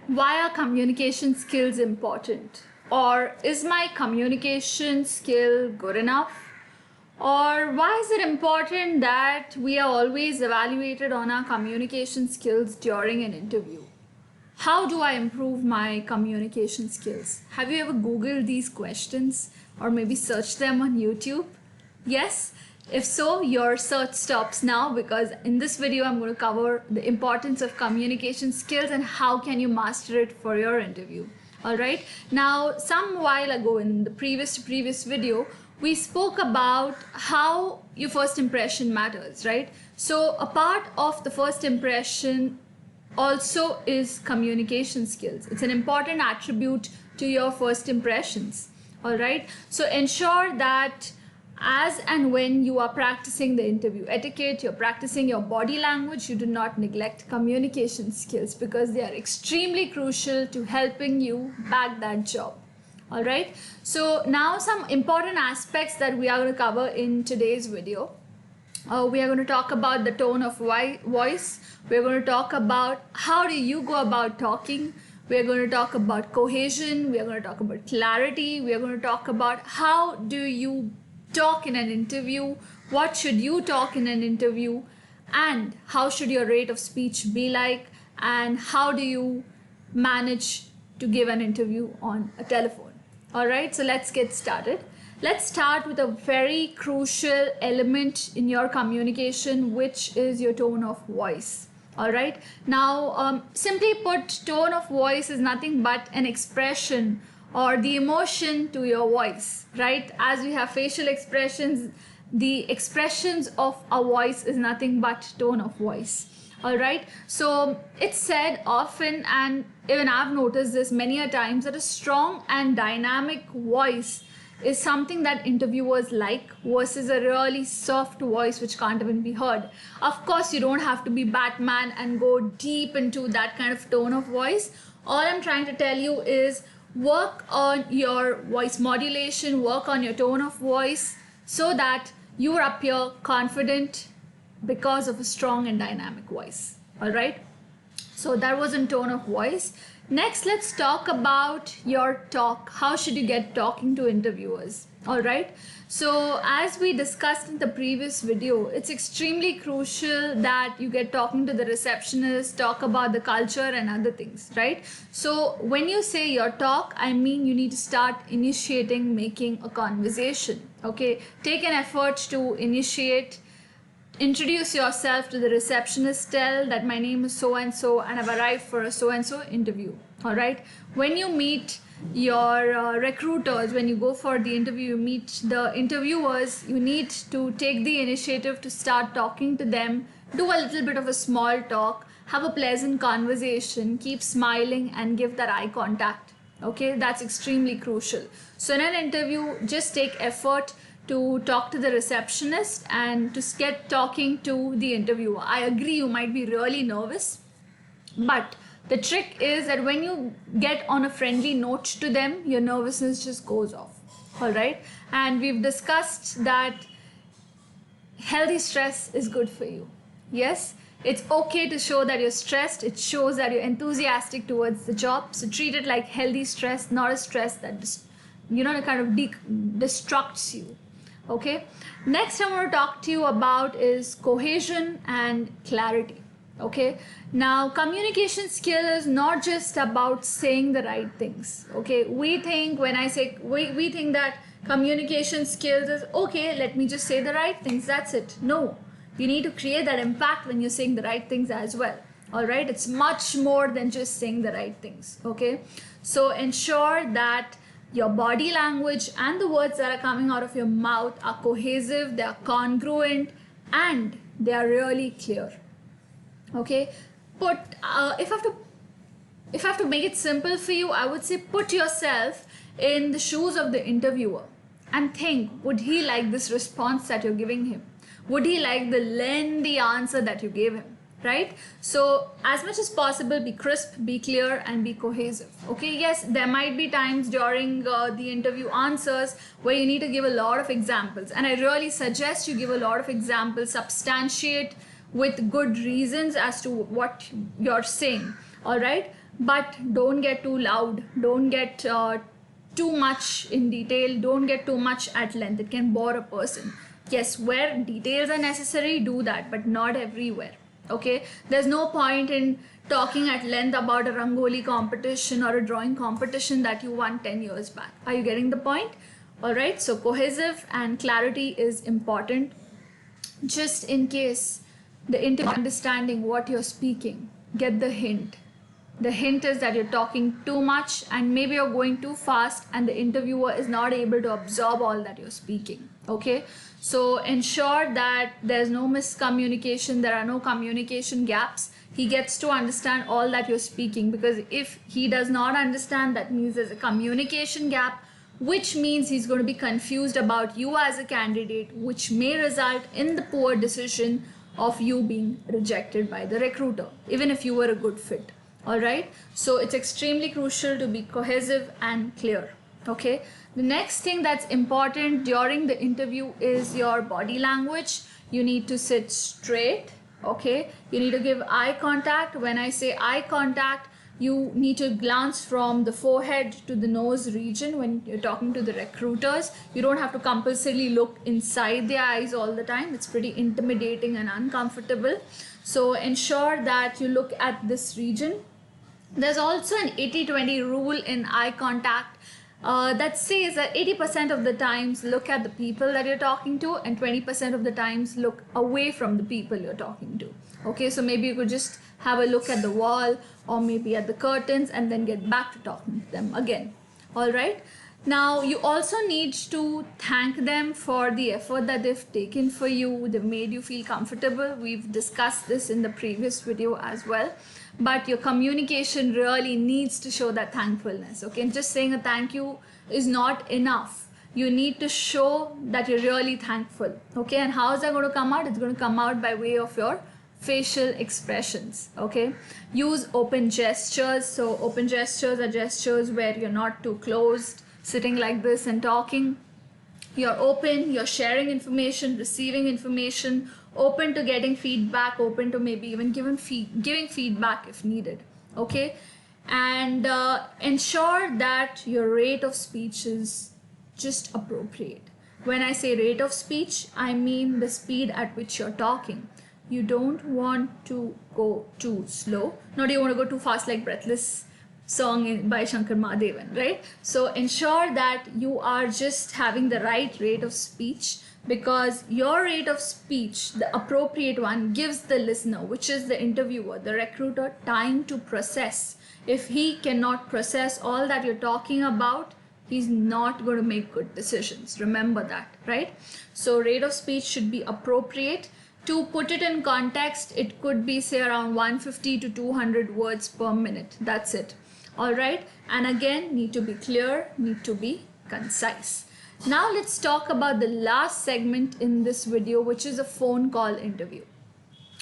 Why are communication skills important? Or is my communication skill good enough? Or why is it important that we are always evaluated on our communication skills during an interview? How do I improve my communication skills? Have you ever Googled these questions or maybe searched them on YouTube? Yes? If so, your search stops now, because in this video I'm going to cover the importance of communication skills and how can you master it for your interview. Alright, now some while ago in the previous video, we spoke about how your first impression matters, right? So a part of the first impression also is communication skills. It's an important attribute to your first impressions. Alright, so ensure that as and when you are practicing the interview etiquette, you're practicing your body language, you do not neglect communication skills, because they are extremely crucial to helping you bag that job. All right, so now some important aspects that we are going to cover in today's video. We are going to talk about the tone of voice. We're going to talk about how do you go about talking. We're going to talk about cohesion. We are going to talk about clarity. We are going to talk about how do you talk in an interview, what should you talk in an interview, and how should your rate of speech be like, and how do you manage to give an interview on a telephone. All right, so let's get started. Let's start with a very crucial element in your communication, which is your tone of voice. All right, now simply put, tone of voice is nothing but an expression or the emotion to your voice, right? As we have facial expressions, the expressions of a voice is nothing but tone of voice. All right, so it's said often, and even I've noticed this many a times, that a strong and dynamic voice is something that interviewers like versus a really soft voice which can't even be heard. Of course, you don't have to be Batman and go deep into that kind of tone of voice. All I'm trying to tell you is work on your voice modulation, work on your tone of voice, so that you are up here confident because of a strong and dynamic voice. All right, so that was in tone of voice. Next, let's talk about your talk. How should you get talking to interviewers? All right, so as we discussed in the previous video, it's extremely crucial that you get talking to the receptionist, talk about the culture and other things, right? So when you say your talk, I mean you need to start initiating, making a conversation. Okay, take an effort to initiate. Introduce yourself to the receptionist. Tell that my name is so and so and I've arrived for a so and so interview. All right, when you meet your recruiters, when you go for the interview, you meet the interviewers, you need to take the initiative to start talking to them. Do a little bit of a small talk, have a pleasant conversation, keep smiling and give that eye contact. Okay, that's extremely crucial. So in an interview, just take effort to talk to the receptionist and to get talking to the interviewer. I agree, you might be really nervous, but the trick is that when you get on a friendly note to them, your nervousness just goes off. All right, and we've discussed that healthy stress is good for you. Yes, it's okay to show that you're stressed. It shows that you're enthusiastic towards the job. So treat it like healthy stress, not a stress that kind of destructs you. Okay, next I want to talk to you about is cohesion and clarity. Okay, now communication skill is not just about saying the right things. Okay, we think when I say we think that communication skills is okay, let me just say the right things, that's it. No, you need to create that impact when you're saying the right things as well. All right, it's much more than just saying the right things. Okay, so ensure that your body language and the words that are coming out of your mouth are cohesive, they are congruent, and they are really clear. Okay, if I have to make it simple for you, I would say put yourself in the shoes of the interviewer and think, would he like this response that you're giving him? Would he like the lengthy answer that you gave him? Right? So as much as possible, be crisp, be clear, and be cohesive. Okay, yes, there might be times during the interview answers where you need to give a lot of examples, and I really suggest you give a lot of examples, substantiate with good reasons as to what you're saying. All right, but don't get too loud, don't get too much in detail, don't get too much at length. It can bore a person. Yes, where details are necessary, do that, but not everywhere. Okay, there's no point in talking at length about a rangoli competition or a drawing competition that you won 10 years back. Are you getting the point? All right, so cohesive and clarity is important. Just in case the interview understanding what you're speaking, get the hint. The hint is that you're talking too much and maybe you're going too fast and the interviewer is not able to absorb all that you're speaking. Okay, so ensure that there's no miscommunication, there are no communication gaps. He gets to understand all that you're speaking, because if he does not understand, that means there's a communication gap, which means he's going to be confused about you as a candidate, which may result in the poor decision of you being rejected by the recruiter, even if you were a good fit. All right, so it's extremely crucial to be cohesive and clear. Okay, the next thing that's important during the interview is your body language. You need to sit straight. Okay, you need to give eye contact. When I say eye contact, you need to glance from the forehead to the nose region when you're talking to the recruiters. You don't have to compulsorily look inside their eyes all the time. It's pretty intimidating and uncomfortable. So ensure that you look at this region. There's also an 80-20 rule in eye contact that says that 80% of the times look at the people that you're talking to and 20% of the times look away from the people you're talking to. Okay, so maybe you could just have a look at the wall or maybe at the curtains and then get back to talking to them again. All right. Now, you also need to thank them for the effort that they've taken for you. They've made you feel comfortable. We've discussed this in the previous video as well. But your communication really needs to show that thankfulness. Okay, and just saying a thank you is not enough. You need to show that you're really thankful. Okay, and how is that going to come out? It's going to come out by way of your facial expressions. Okay, use open gestures. So open gestures are gestures where you're not too closed, sitting like this and talking. You're open, you're sharing information, receiving information, open to getting feedback, open to maybe even giving feedback if needed. Okay, and ensure that your rate of speech is just appropriate. When I say rate of speech, I mean the speed at which you're talking. You don't want to go too slow, nor do you want to go too fast like Breathless song by Shankar Mahadevan, right? So ensure that you are just having the right rate of speech, because your rate of speech, the appropriate one, gives the listener, which is the interviewer, the recruiter, time to process. If he cannot process all that you're talking about, he's not going to make good decisions. Remember that, right? So rate of speech should be appropriate. To put it in context, it could be say around 150 to 200 words per minute. That's it. All right, and again, need to be clear, need to be concise. Now let's talk about the last segment in this video, which is a phone call interview.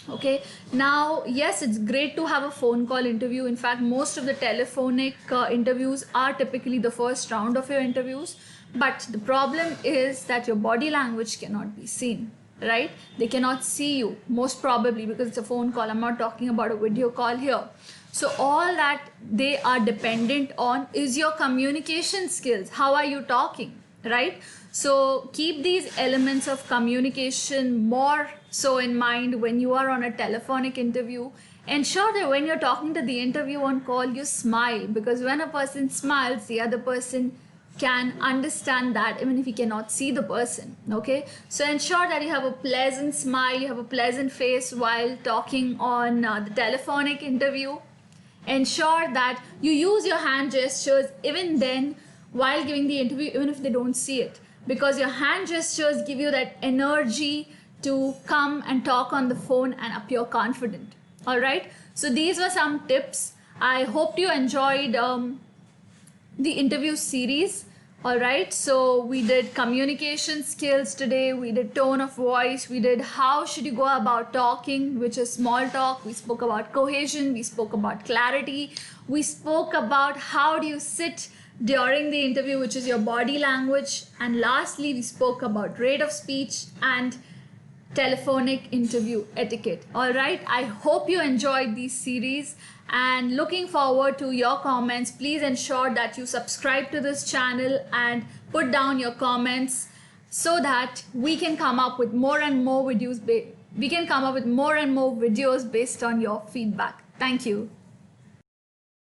Okay, now yes, it's great to have a phone call interview. In fact, most of the telephonic interviews are typically the first round of your interviews, but the problem is that your body language cannot be seen, right? They cannot see you, most probably, because it's a phone call. I'm not talking about a video call here. So all that they are dependent on is your communication skills. How are you talking, right? So keep these elements of communication more so in mind when you are on a telephonic interview. Ensure that when you're talking to the interview on call, you smile, because when a person smiles, the other person can understand that even if he cannot see the person. Okay, so ensure that you have a pleasant smile, you have a pleasant face while talking on the telephonic interview. Ensure that you use your hand gestures even then while giving the interview, even if they don't see it, because your hand gestures give you that energy to come and talk on the phone and appear confident. All right, so these were some tips. I hope you enjoyed the interview series. All right, so we did communication skills today, we did tone of voice, we did how should you go about talking, which is small talk, we spoke about cohesion, we spoke about clarity, we spoke about how do you sit during the interview, which is your body language, and lastly we spoke about rate of speech and telephonic interview etiquette. All right, I hope you enjoyed these series and looking forward to your comments. Please ensure that you subscribe to this channel and put down your comments so that we can come up with more and more videos based on your feedback. Thank you.